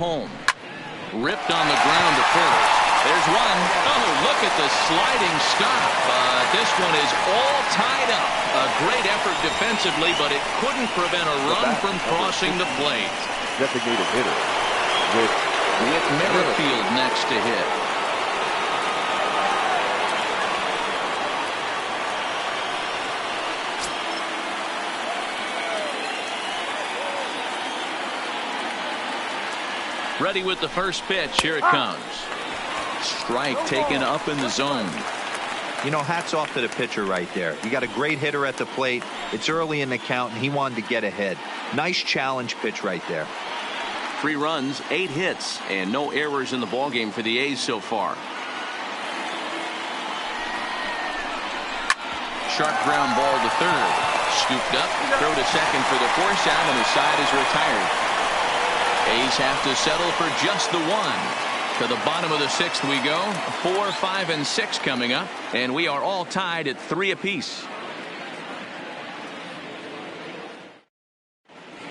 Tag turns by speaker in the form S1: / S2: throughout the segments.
S1: home. Ripped on the ground to first. There's one. Oh, look at the sliding stop. This one is all tied up. A great effort defensively, but it couldn't prevent a run from crossing the plate.
S2: Designated hitter
S1: with Merrifield next to hit. Ready with the first pitch. Here it comes. Strike taken up in the zone.
S3: You know, hats off to the pitcher right there. You got a great hitter at the plate. It's early in the count, and he wanted to get ahead. Nice challenge pitch right there.
S1: 3 runs, 8 hits, and no errors in the ballgame for the A's so far. Sharp ground ball to third. Scooped up, throw to second for the force out, and the side is retired. A's have to settle for just the one. To the bottom of the 6th we go. 4, 5, and 6 coming up, and we are all tied at 3 apiece.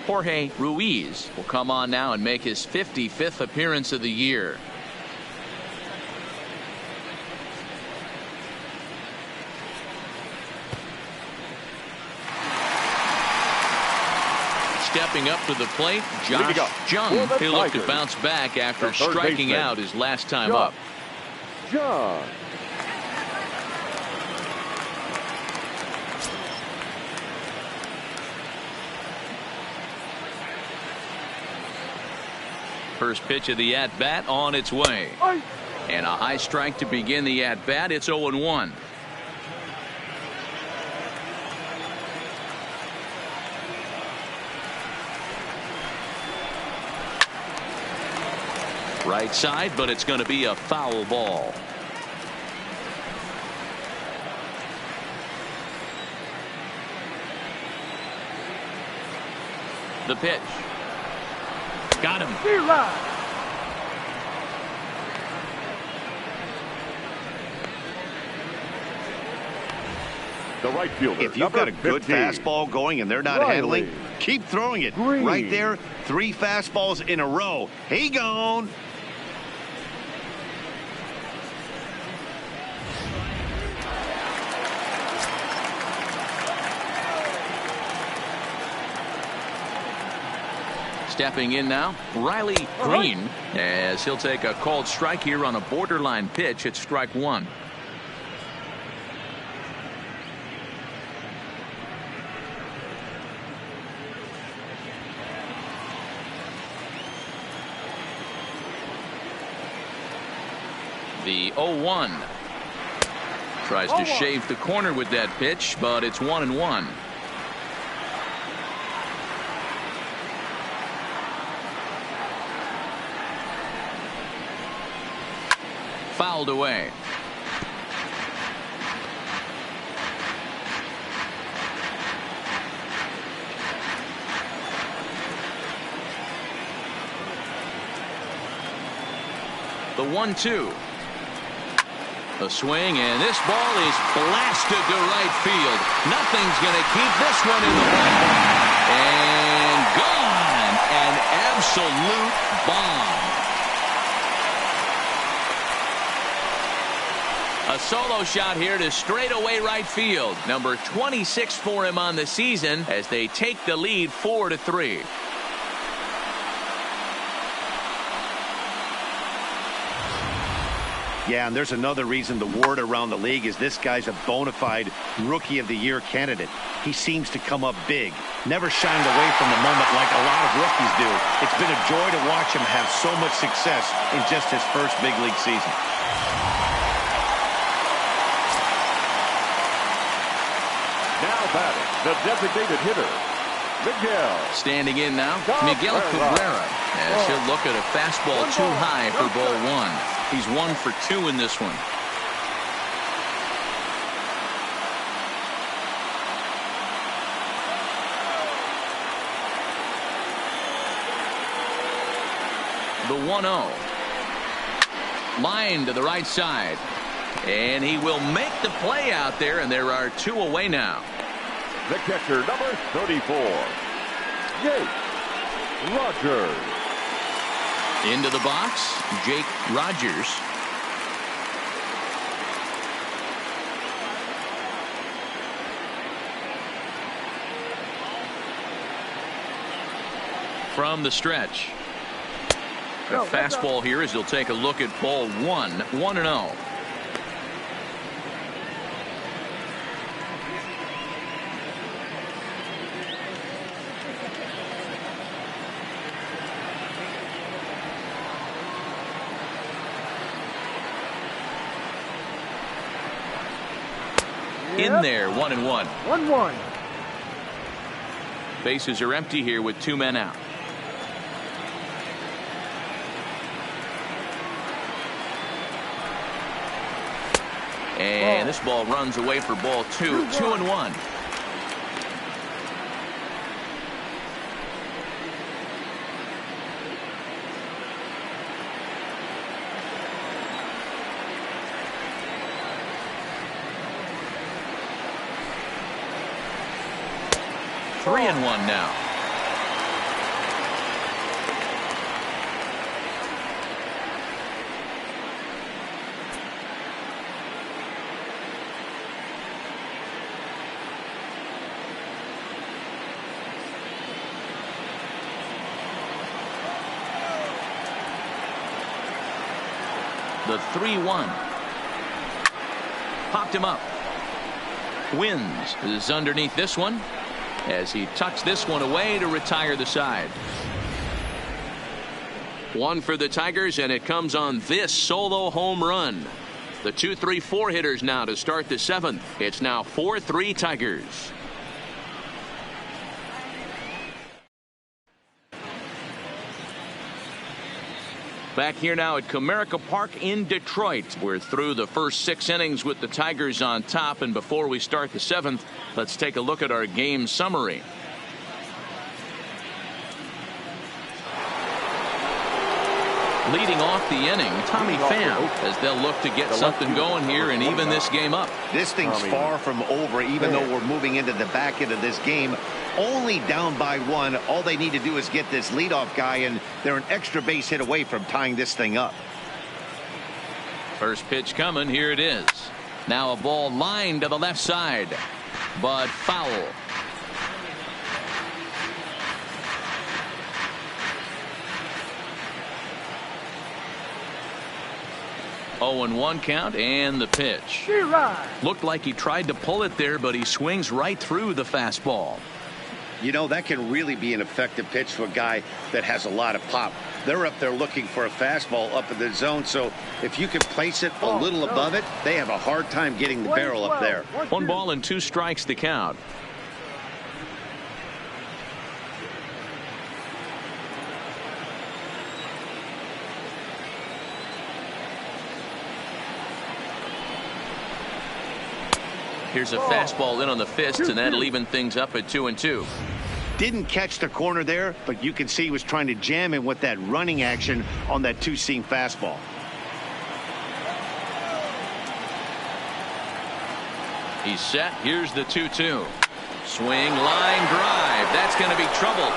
S1: Jorge Ruiz will come on now and make his 55th appearance of the year. Stepping up to the plate, Josh Jung. He'll look to bounce back after striking out his last time up.
S2: Jung.
S1: First pitch of the at-bat on its way. And a high strike to begin the at-bat. It's 0-1. Right side, but it's going to be a foul ball. The pitch. Got him.
S2: The right fielder.
S3: If you've got a good fastball going and they're not handling, keep throwing it. Right there, 3 fastballs in a row. He gone.
S1: Stepping in now, Riley Green, as he'll take a called strike here on a borderline pitch at strike 1. The 0-1. Tries to shave the corner with that pitch, but it's 1-1. Fouled away. The 1-2. A swing, and this ball is blasted to right field. Nothing's going to keep this one in the ball. And gone. An absolute bomb. A solo shot here to straightaway right field. Number 26 for him on the season as they take the lead 4-3.
S3: Yeah, and there's another reason the word around the league is this guy's a bona fide Rookie of the Year candidate. He seems to come up big, never shined away from the moment like a lot of rookies do. It's been a joy to watch him have so much success in just his first big league season.
S2: Now batting, the designated hitter, Miguel.
S1: Standing in now, Miguel Cabrera, as he'll look at a fastball too high for ball 1. He's 1 for 2 in this one. The 1-0. Line to the right side. And he will make the play out there, and there are 2 away now.
S2: The catcher, number 34, Jake Rogers.
S1: Into the box, Jake Rogers. From the stretch. A fastball here as he'll take a look at ball 1, 1-0. In there, 1-1.
S4: 1-1.
S1: Bases are empty here with 2 men out. And this ball runs away for ball 2, 2-1. Three and one now. The 3-1. Popped him up. Wins is underneath this one as he tucks this one away to retire the side. One for the Tigers, and it comes on this solo home run. The 2-3-4 hitters now to start the 7th. It's now 4-3 Tigers. Back here now at Comerica Park in Detroit. We're through the first 6 innings with the Tigers on top, and before we start the 7th, let's take a look at our game summary. Leading off the inning, Tommy Pham, as they'll look to get something going here and even this game up.
S3: This thing's far from over, even though we're moving into the back end of this game. Only down by 1. All they need to do is get this leadoff guy, and they're an extra base hit away from tying this thing up.
S1: First pitch coming. Here it is. Now a ball lined to the left side, but foul. Oh, and 1 count, and the pitch. Looked like he tried to pull it there, but he swings right through the fastball.
S3: You know, that can really be an effective pitch to a guy that has a lot of pop. They're up there looking for a fastball up in the zone, so if you can place it a little above it, they have a hard time getting the barrel up there.
S1: 1 ball and 2 strikes to count. Here's a fastball in on the fist, and that'll even things up at 2-2.
S3: Didn't catch the corner there, but you can see he was trying to jam him with that running action on that 2-seam fastball.
S1: He's set. Here's the 2-2. Swing, line drive. That's going to be trouble.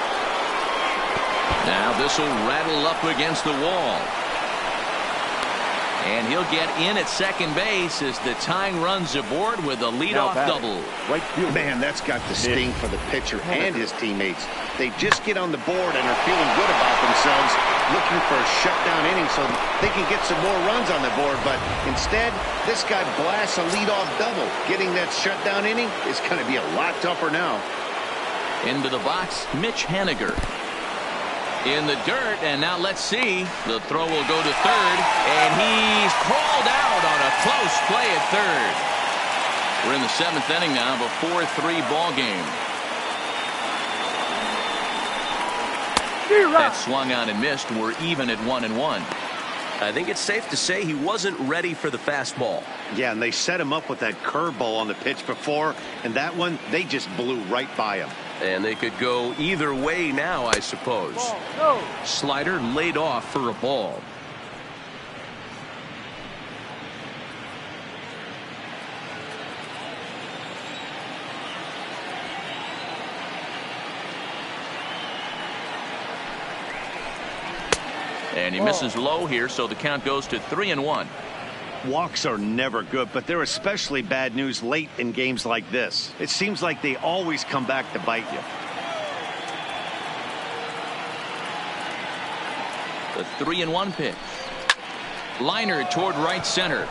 S1: Now this will rattle up against the wall. And he'll get in at second base as the tying runs aboard with a leadoff double.
S3: Man, that's got the sting for the pitcher and his teammates. They just get on the board and are feeling good about themselves, looking for a shutdown inning so they can get some more runs on the board. But instead, this guy blasts a leadoff double. Getting that shutdown inning is going to be a lot tougher now.
S1: Into the box, Mitch Haniger. In the dirt, and now let's see. The throw will go to third, and he's crawled out on a close play at third. We're in the 7th inning now of a 4-3 ball game. That swung on and missed. We're even at 1-1. I think it's safe to say he wasn't ready for the fastball.
S3: Yeah, and they set him up with that curveball on the pitch before, and that one, they just blew right by him.
S1: And they could go either way now, I suppose. Slider laid off for a ball. And he misses low here, so the count goes to 3-1.
S3: Walks are never good, but they're especially bad news late in games like this. It seems like they always come back to bite you.
S1: The 3-1 pitch. Liner toward right center.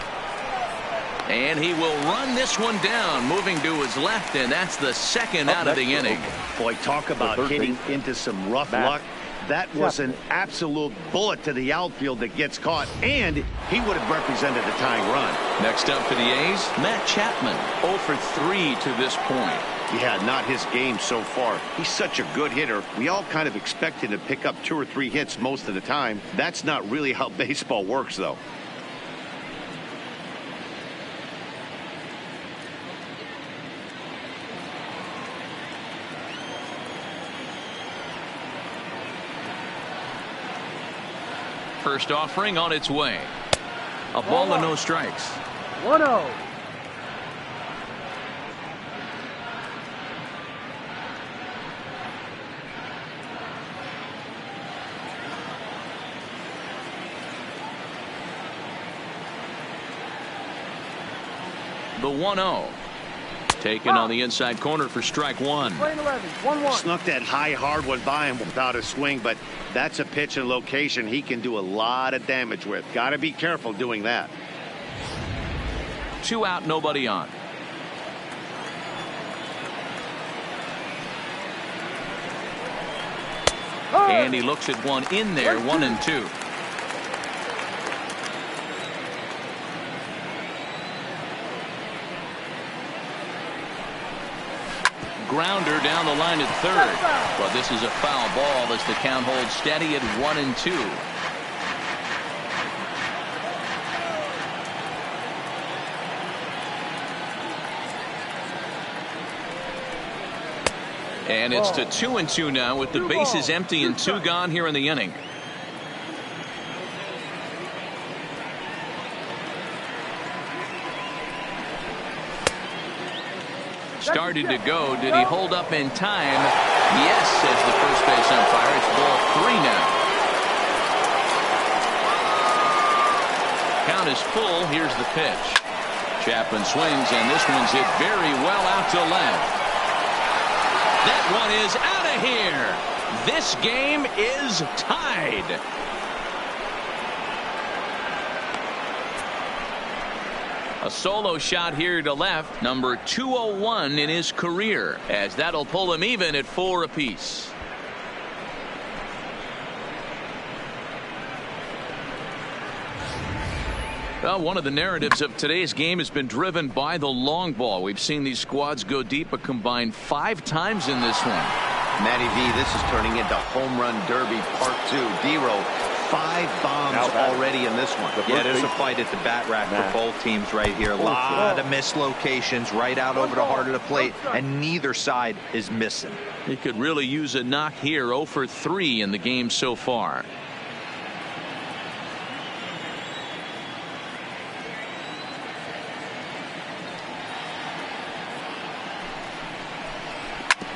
S1: And he will run this one down, moving to his left, and that's the second out of the inning.
S3: Boy, talk about hitting into some rough luck. That was an absolute bullet to the outfield that gets caught, and he would have represented a tying run.
S1: Next up for the A's, Matt Chapman, 0 for 3 to this point.
S3: Yeah, not his game so far. He's such a good hitter. We all kind of expect him to pick up 2 or 3 hits most of the time. That's not really how baseball works, though.
S1: First offering on its way. A ball and no strikes.
S4: 1-0.
S1: The 1-0. Taken on the inside corner for strike one.
S4: Playing 11, 1-1.
S3: Snuck that high hard one by him without a swing, but that's a pitch and location he can do a lot of damage with. Got to be careful doing that.
S1: 2 out, nobody on. And he looks at one in there, 1-2. Grounder down the line at third, but this is a foul ball as the count holds steady at 1-2. And it's to 2-2 now with the bases empty and 2 gone here in the inning. Started to go. Did he hold up in time? Yes, says the first base umpire. It's ball 3 now. Count is full. Here's the pitch. Chapman swings, and this one's hit very well out to left. That one is out of here. This game is tied. A solo shot here to left, number 201 in his career, as that'll pull him even at 4 apiece. Well, one of the narratives of today's game has been driven by the long ball. We've seen these squads go deep a combined 5 times in this one.
S3: Matty V, this is turning into Home Run Derby Part 2. D-Row, 5 bombs already in this one.
S5: Yeah, there's a fight at the bat rack for both teams right here. A lot of mislocations right out over the heart of the plate, and neither side is missing.
S1: He could really use a knock here. 0 for 3 in the game so far.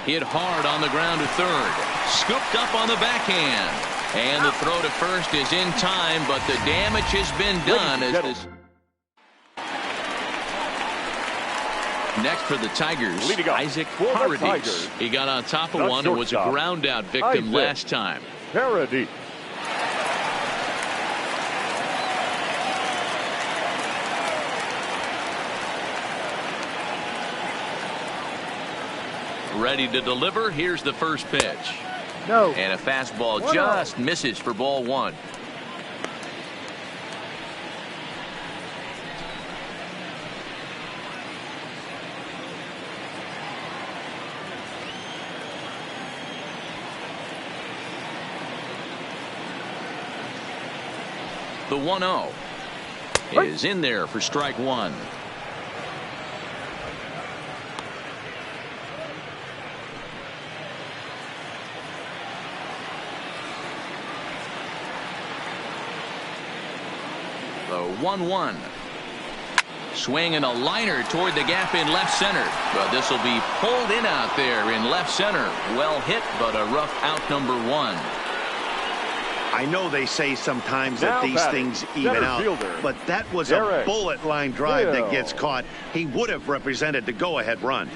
S1: Hit hard on the ground to third. Scooped up on the backhand. And the throw to first is in time, but the damage has been done. As this next for the Tigers, Isaac Paradis. He got on top of one and was a ground out victim last time.
S2: Paradis.
S1: Ready to deliver. Here's the first pitch.
S4: No.
S1: And a fastball just misses for ball 1. The 1-0 is in there for strike 1. The 1-1. Swing and a liner toward the gap in left center. But this will be pulled in out there in left center. Well hit, but a rough out number 1.
S3: I know they say sometimes
S2: Now
S3: that these
S2: batting,
S3: things even
S2: center
S3: out,
S2: fielder,
S3: but that was a
S2: Derek
S3: bullet line drive that
S2: Hill.
S3: gets caught. He would have represented the go-ahead run.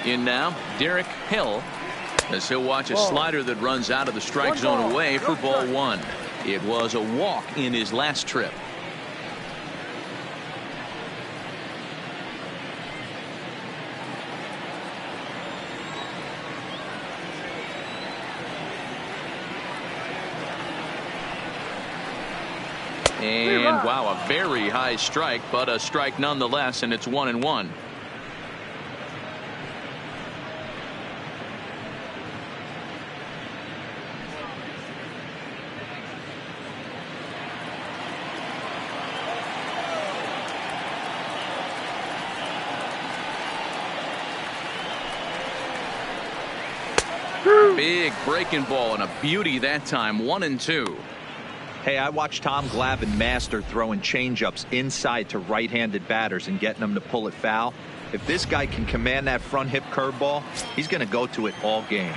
S1: In now, Derek Hill, as he'll watch a slider that runs out of the strike zone away for ball one. It was a walk in his last trip. And wow, a very high strike, but a strike nonetheless, and it's 1-1. Big breaking ball and a beauty that time. 1-2.
S5: Hey, I watched Tom Glavine master throwing changeups inside to right-handed batters and getting them to pull it foul. If this guy can command that front hip curveball, he's going to go to it all game.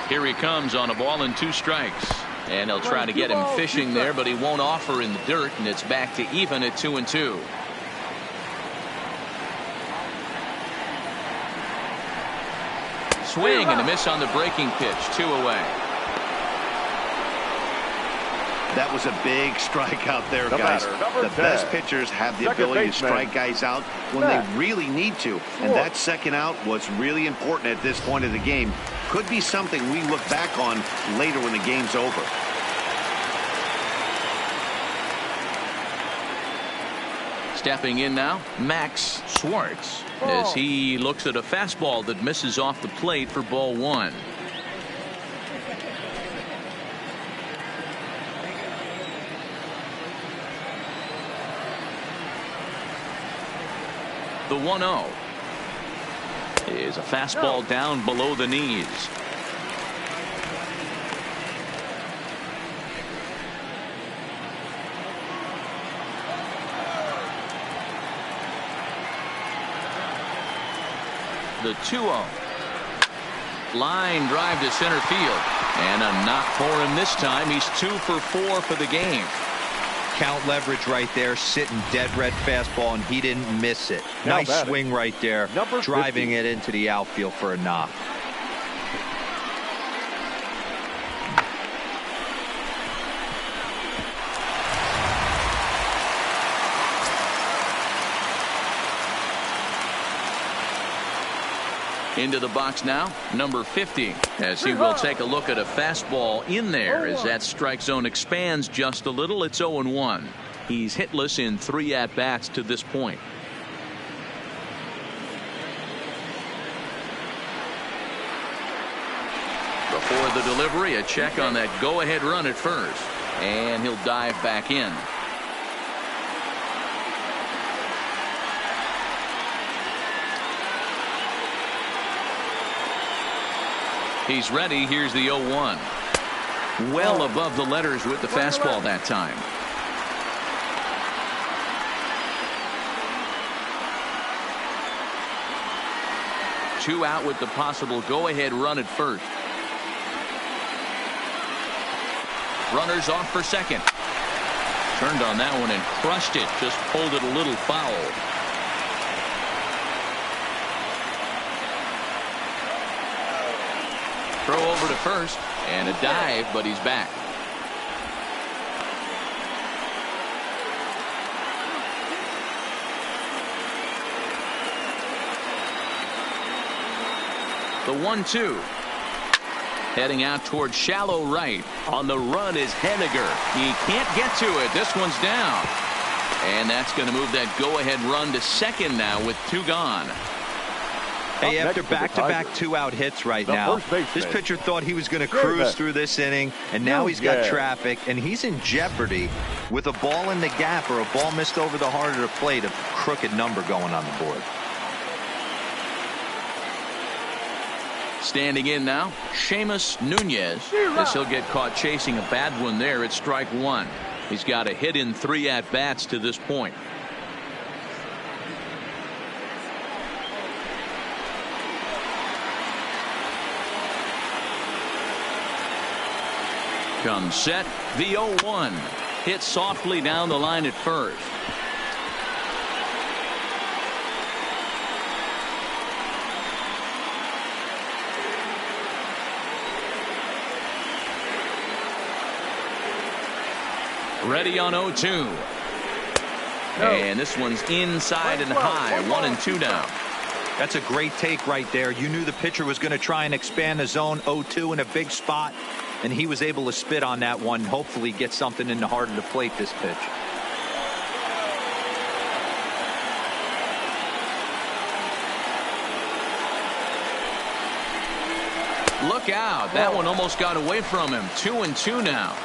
S1: Here he comes on a ball and 2 strikes. And they'll try to get him fishing there, but he won't offer in the dirt, and it's back to even at 2-2. Swing and a miss on the breaking pitch. 2 away.
S3: That was a big strikeout there, guys. The best pitchers have the ability to strike guys out when they really need to. And that second out was really important at this point of the game. Could be something we look back on later when the game's over.
S1: Stepping in now, Max Schwartz, as he looks at a fastball that misses off the plate for ball one. The 1-0 is a fastball down below the knees. The 2-0. Line drive to center field. And a knock for him this time. He's 2 for 4 for the game.
S5: Count leverage right there, sitting dead red fastball, and he didn't miss it. Nice swing right there, driving it into the outfield for a knock.
S1: Into the box now, number 50, as he will take a look at a fastball in there as that strike zone expands just a little. It's 0-1. He's hitless in 3 at-bats to this point. Before the delivery, a check on that go-ahead run at first, and he'll dive back in. He's ready. Here's the 0-1. Well above the letters with the fastball that time. Two out with the possible go-ahead run at first. Runners off for second. Turned on that one and crushed it. Just pulled it a little foul. Throw over to first and a dive, but he's back. The 1-2. Heading out towards shallow right. On the run is Henniger. He can't get to it. This one's down. And that's going to move that go-ahead run to second now with 2 gone.
S5: Hey, after back-to-back 2-out hits right now, this pitcher thought he was going to cruise through this inning, and now he's got traffic, and he's in jeopardy with a ball in the gap or a ball missed over the heart of the plate, a crooked number going on the board.
S1: Standing in now, Seamus Nunez, as he'll get caught chasing a bad one there at strike 1. He's got a hit in 3 at-bats to this point. Comes set. The 0-1. Hit softly down the line at first. Ready on 0-2. No. And this one's inside and high. 1-2 now.
S5: That's a great take right there. You knew the pitcher was going to try and expand the zone. 0-2 in a big spot, and he was able to spit on that one. Hopefully get something in the heart of the plate this pitch.
S1: Look out. That one almost got away from him. 2-2 now.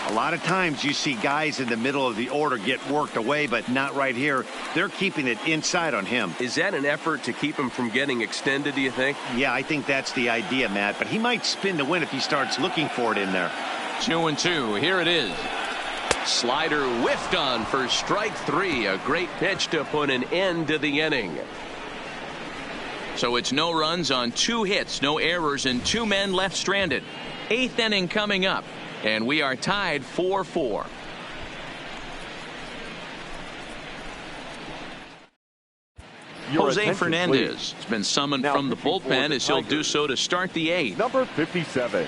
S3: A lot of times you see guys in the middle of the order get worked away, but not right here. They're keeping it inside on him.
S6: Is that an effort to keep him from getting extended, do you think?
S3: Yeah, I think that's the idea, Matt. But he might spin to win if he starts looking for it in there.
S1: 2-2. Here it is. Slider whiffed on for strike 3. A great pitch to put an end to the inning. So it's no runs on 2 hits, no errors, and 2 men left stranded. 8th inning coming up. And we are tied 4-4. Jose Fernandez has been summoned from the bullpen as he'll do so to start the 8th.
S2: Number 57.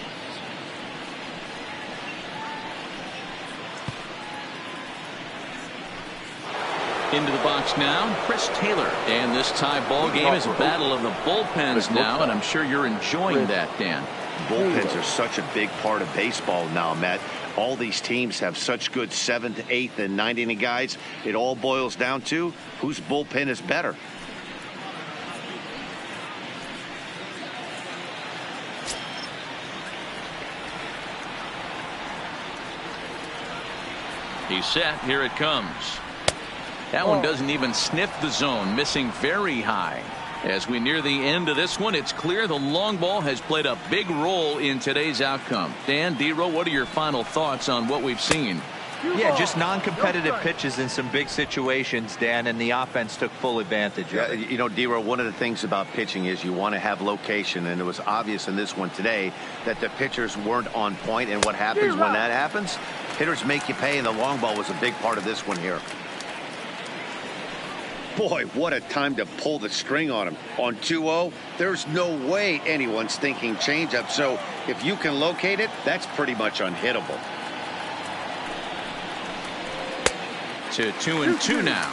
S1: Into the box now, Chris Taylor. And this tie ball game is a battle of the bullpens now, and I'm sure you're enjoying that, Dan.
S3: Bullpens are such a big part of baseball now, Matt. All these teams have such good 7th, 8th, and 9th inning guys. It all boils down to whose bullpen is better.
S1: He's set. Here it comes. That one doesn't even sniff the zone, missing very high. As we near the end of this one, it's clear the long ball has played a big role in today's outcome. Dan, D-Row, what are your final thoughts on what we've seen?
S5: Yeah, just non-competitive pitches in some big situations, Dan, and the offense took full advantage of it.
S3: You know, D-Row, one of the things about pitching is you want to have location, and it was obvious in this one today that the pitchers weren't on point, and what happens when that happens? Hitters make you pay, and the long ball was a big part of this one here. Boy, what a time to pull the string on him. On 2-0, there's no way anyone's thinking changeup. So if you can locate it, that's pretty much unhittable.
S1: To 2-2 now.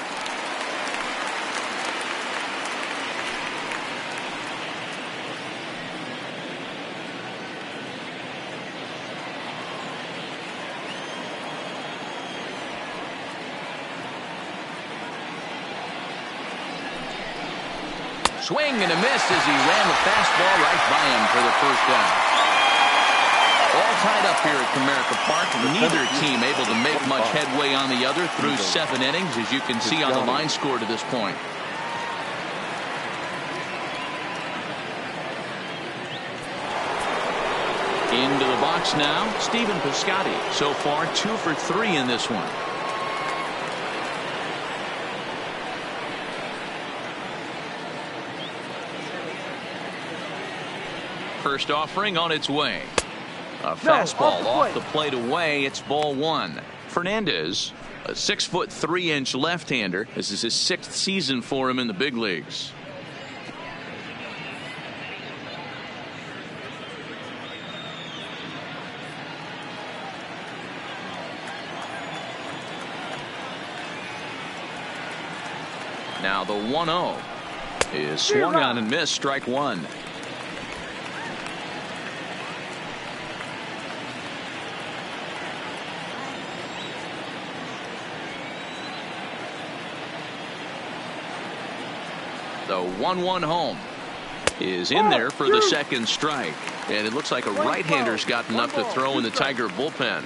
S1: Swing and a miss as he ran the fastball right by him for the first down. All tied up here at Comerica Park. Neither team able to make much headway on the other through 7 innings, as you can see on the line score to this point. Into the box now, Stephen Piscotty. So far 2 for 3 in this one. First offering on its way. A fastball off the plate away. It's ball 1. Fernandez, a 6'3" left-hander. This is his 6th season for him in the big leagues. Now the 1-0 is swung on and missed. Strike 1. The 1-1 home is in there for the second strike. And it looks like a right-hander's gotten up to throw in the Tiger bullpen.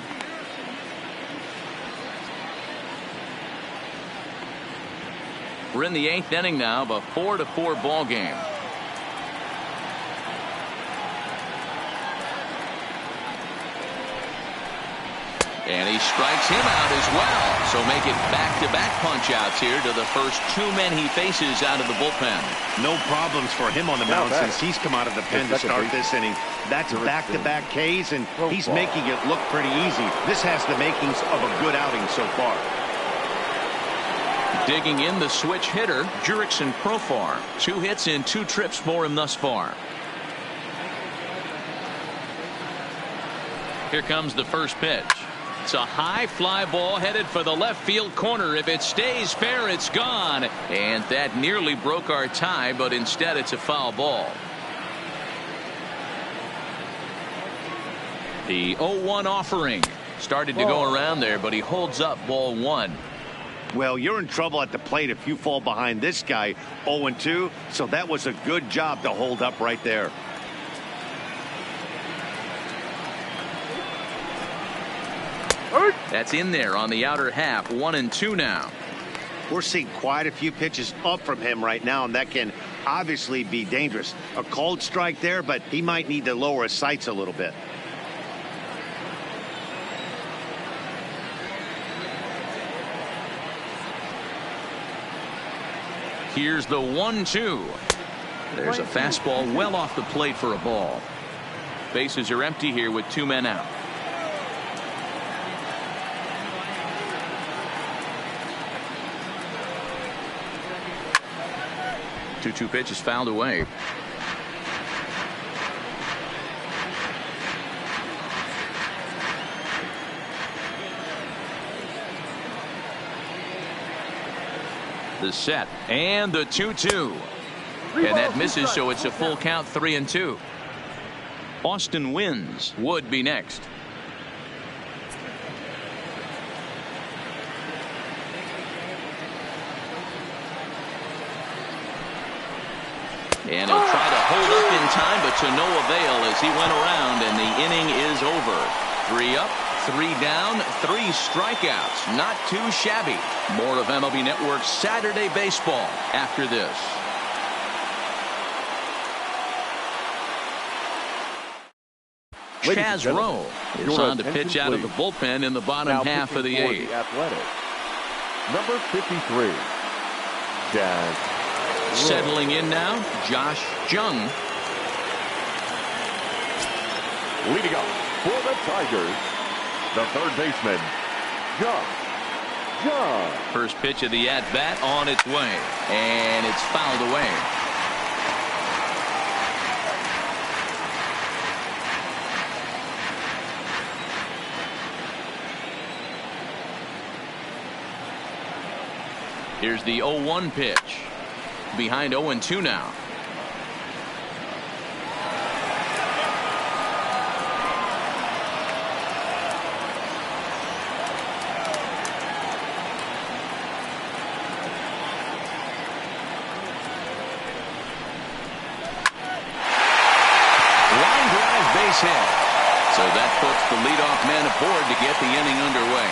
S1: We're in the 8th inning now of a 4-4 ball game. And he strikes him out as well. So make it back-to-back punch-outs here to the first 2 men he faces out of the bullpen.
S3: No problems for him on the mound since he's come out of the pen to start this inning. That's back-to-back Ks, and he's making it look pretty easy. This has the makings of a good outing so far.
S1: Digging in the switch hitter, Jurickson Profar. 2 hits in 2 trips for him thus far. Here comes the first pitch. It's a high fly ball headed for the left field corner. If it stays fair, it's gone. And that nearly broke our tie, but instead it's a foul ball. The 0-1 offering started to go around there, but he holds up ball 1.
S3: Well, you're in trouble at the plate if you fall behind this guy 0-2, so that was a good job to hold up right there.
S1: That's in there on the outer half. 1-2 now.
S3: We're seeing quite a few pitches up from him right now, and that can obviously be dangerous. A cold strike there, but he might need to lower his sights a little bit.
S1: Here's the 1-2. There's a fastball well off the plate for a ball. Bases are empty here with 2 men out. 2-2 pitch is fouled away. The set and the 2-2. And that misses, so it's a full count. 3-2. Austin Wynns would be next. And he'll try to hold up in time, but to no avail as he went around, and the inning is over. 3 up, 3 down, 3 strikeouts. Not too shabby. More of MLB Network's Saturday Baseball after this. Chaz Rowe is on to pitch out of the bullpen in the bottom half of the 8th.
S2: Number 53, Chaz.
S1: Settling in now, Josh Jung.
S2: Leading up for the Tigers, the third baseman, Jung.
S1: First pitch of the at-bat on its way, and it's fouled away. Here's the 0-1 pitch. Behind 0-2 now. Line drive, base hit. So that puts the leadoff man aboard to get the inning underway.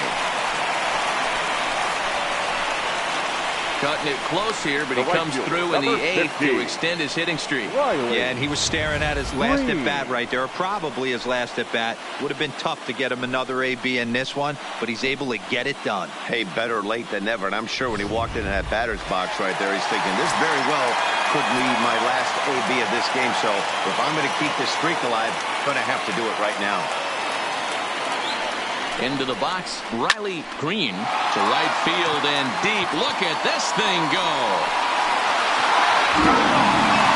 S1: Cutting it close here, but he comes through in the 8th to extend his hitting streak.
S5: Yeah, and he was staring at his last at-bat right there, or probably his last at-bat. Would have been tough to get him another AB in this one, but he's able to get it done.
S3: Hey, better late than never, and I'm sure when he walked into that batter's box right there, he's thinking, this very well could lead my last AB of this game, so if I'm going to keep this streak alive, I'm going to have to do it right now.
S1: Into the box, Riley Green to right field and deep. Look at this thing go.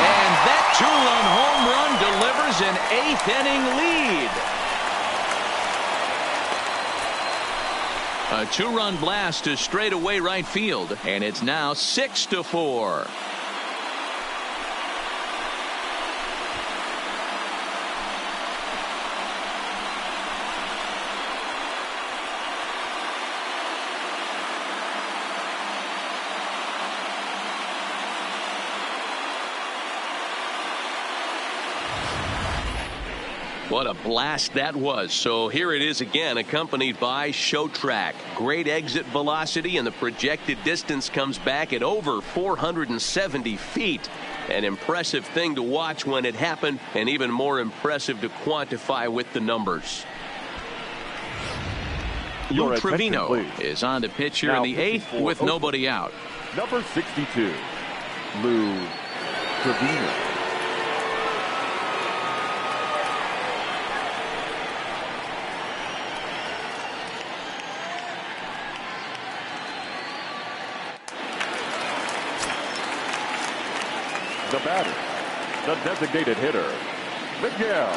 S1: And that 2-run home run delivers an 8th inning lead. A 2-run blast to straightaway right field, and it's now 6-4. What a blast that was. So here it is again, accompanied by Show Track. Great exit velocity, and the projected distance comes back at over 470 feet. An impressive thing to watch when it happened, and even more impressive to quantify with the numbers. Lou
S2: Your
S1: Trevino
S2: attention, please.
S1: is on to pitch here
S2: Now
S1: in the
S2: pitching
S1: 8th
S2: for
S1: with
S2: Oakland.
S1: nobody out.
S2: Number 62, Lou Trevino. The batter, the designated hitter, Miguel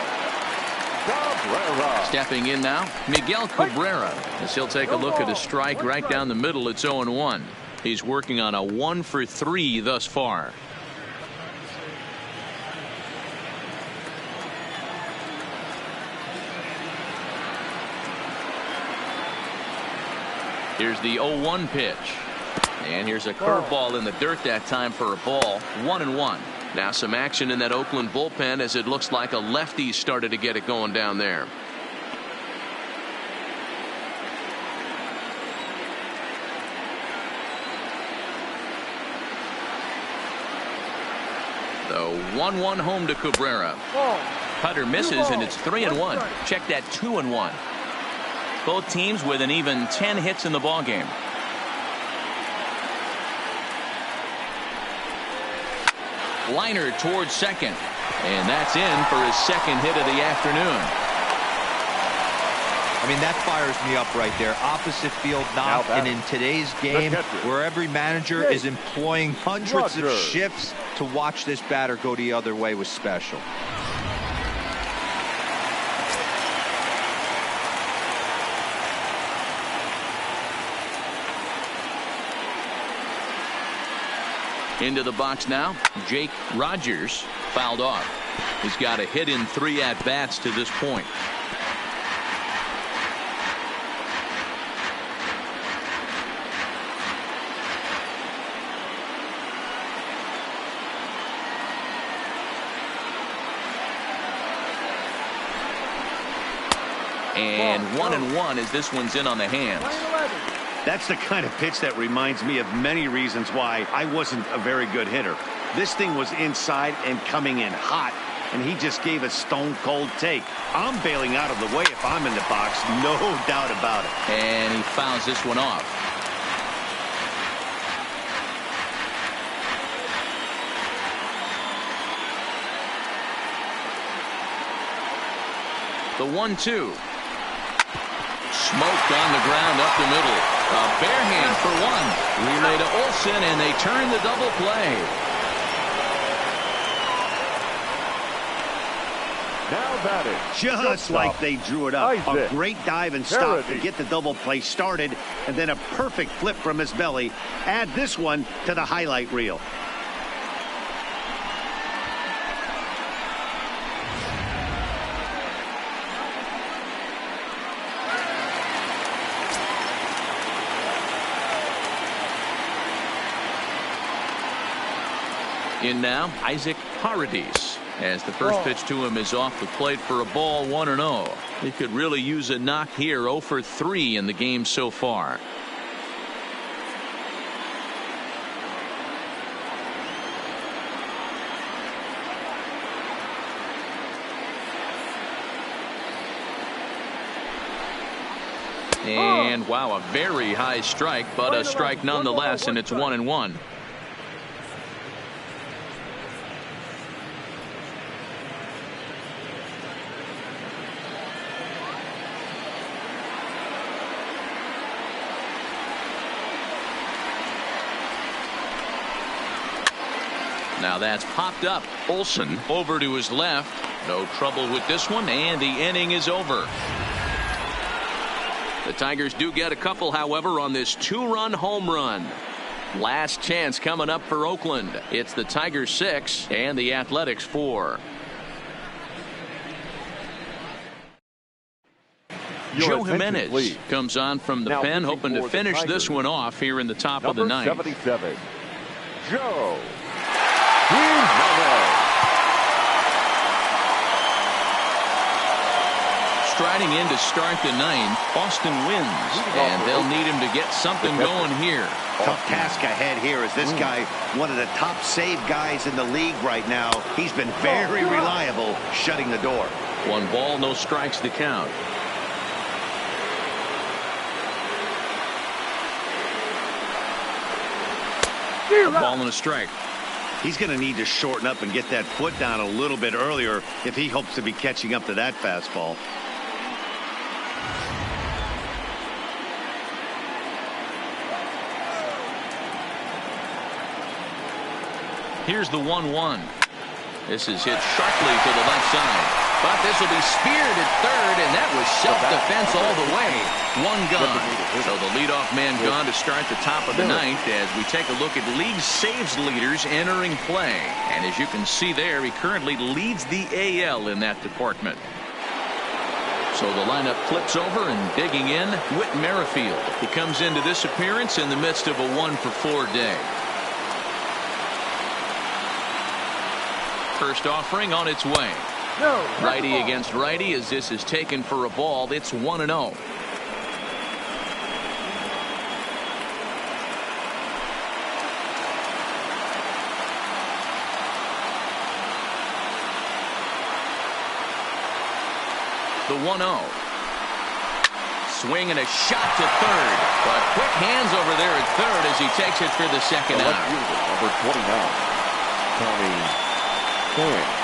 S2: Cabrera.
S1: Stepping in now, Miguel Cabrera, as he'll take a look at a strike right down the middle. It's 0-1. He's working on a 1-for-3 thus far. Here's the 0-1 pitch. And here's a curveball in the dirt that time for a ball. 1-1. Now some action in that Oakland bullpen as it looks like a lefty started to get it going down there. The 1-1 home to Cabrera. Cutter misses and it's 3-1. Check that 2-1. Both teams with an even 10 hits in the ballgame. Liner towards second, and that's in for his second hit of the afternoon.
S5: I mean, that fires me up right there. Opposite field knock, and in today's game where every manager is employing hundreds of shifts, to watch this batter go the other way was special.
S1: Into the box now, Jake Rogers fouled off. He's got a hit in 3 at-bats to this point. And 1-1 as this one's in on the hands.
S3: That's the kind of pitch that reminds me of many reasons why I wasn't a very good hitter. This thing was inside and coming in hot, and he just gave a stone-cold take. I'm bailing out of the way if I'm in the box, no doubt about it.
S1: And he fouls this one off. The 1-2. Smoked on the ground up the middle. A bare hand for one. Relay to Olsen, and they turn the double play.
S2: Now batting.
S3: Just like they drew it up. A great dive and stop to get the double play started, and then a perfect flip from his belly. Add this one to the highlight reel.
S1: In now, Isaac Paradis, as the first pitch to him is off the plate for a ball, 1-0. He could really use a knock here. 0 for 3 in the game so far. And wow, a very high strike, but a strike nonetheless, and it's 1-1. Now that's popped up. Olsen over to his left. No trouble with this one, and the inning is over. The Tigers do get a couple, however, on this 2-run home run. Last chance coming up for Oakland. It's the Tigers 6 and the Athletics 4. Joe Jimenez comes on from the pen, hoping to finish this one off here in the top of the ninth.
S2: 77, Joe.
S1: Striding in to start the ninth, Austin wins, and they'll need him to get something going here.
S3: Tough task ahead here as this guy, one of the top save guys in the league right now. He's been very reliable shutting the door.
S1: 1 ball, no strikes to count. A ball and a strike.
S3: He's going to need to shorten up and get that foot down a little bit earlier if he hopes to be catching up to that fastball.
S1: Here's the 1-1. This is hit sharply to the left side. But this will be speared at third, and that was self-defense all the way. One gone. So the leadoff man gone to start the top of the ninth as we take a look at league saves leaders entering play. And as you can see there, he currently leads the AL in that department. So the lineup flips over and digging in, Whit Merrifield. He comes into this appearance in the midst of a 1-for-4 day. First offering on its way.
S4: No.
S1: Righty against righty as this is taken for a ball. It's 1-0. The 1-0. Swing and a shot to third. But quick hands over there at third as he takes it for the second out.
S2: Number 29, Tommy Pham.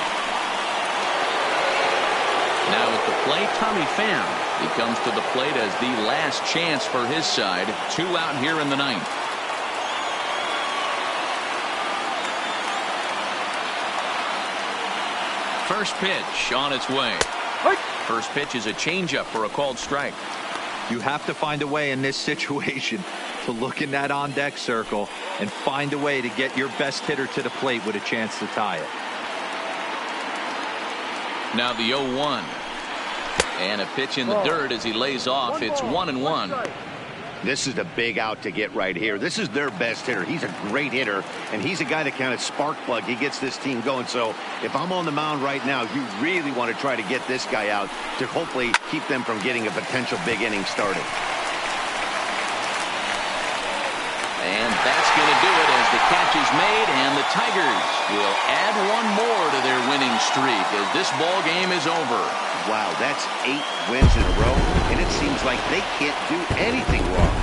S1: Now at the plate, Tommy Pham. He comes to the plate as the last chance for his side. 2 out here in the ninth. First pitch on its way. First pitch is a changeup for a called strike.
S5: You have to find a way in this situation to look in that on-deck circle and find a way to get your best hitter to the plate with a chance to tie it.
S1: Now the 0-1. And a pitch in the dirt as he lays off. It's 1-1.
S3: This is the big out to get right here. This is their best hitter. He's a great hitter, and he's a guy that kind of spark plug. He gets this team going. So if I'm on the mound right now, you really want to try to get this guy out to hopefully keep them from getting a potential big inning started.
S1: And that's going to do it as the catch is made, and the Tigers will add one more to their winning streak as this ball game is over.
S3: Wow, that's 8 wins in a row, and it seems like they can't do anything wrong.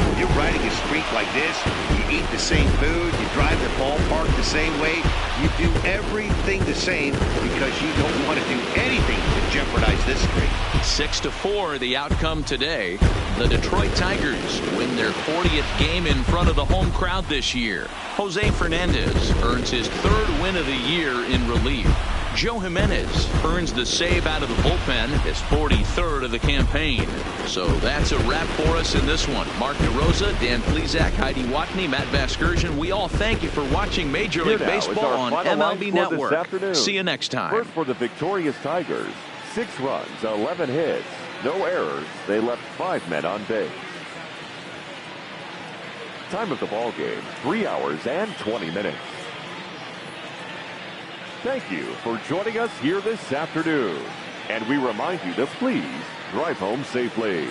S3: When you're riding a streak like this, you eat the same food, you drive the ballpark the same way, you do everything the same because you don't want to do anything to jeopardize this streak.
S1: 6-4 the outcome today. The Detroit Tigers win their 40th game in front of the home crowd this year. Jose Fernandez earns his 3rd win of the year in relief. Joe Jimenez earns the save out of the bullpen, his 43rd of the campaign. So that's a wrap for us in this one. Mark DeRosa, Dan Plesac, Heidi Watney, Matt Vasgersian. We all thank you for watching Major League Baseball on MLB Network. See you next time.
S2: First for the victorious Tigers, 6 runs, 11 hits, no errors. They left 5 men on base. Time of the ball game, 3 hours and 20 minutes. Thank you for joining us here this afternoon. And we remind you to please drive home safely.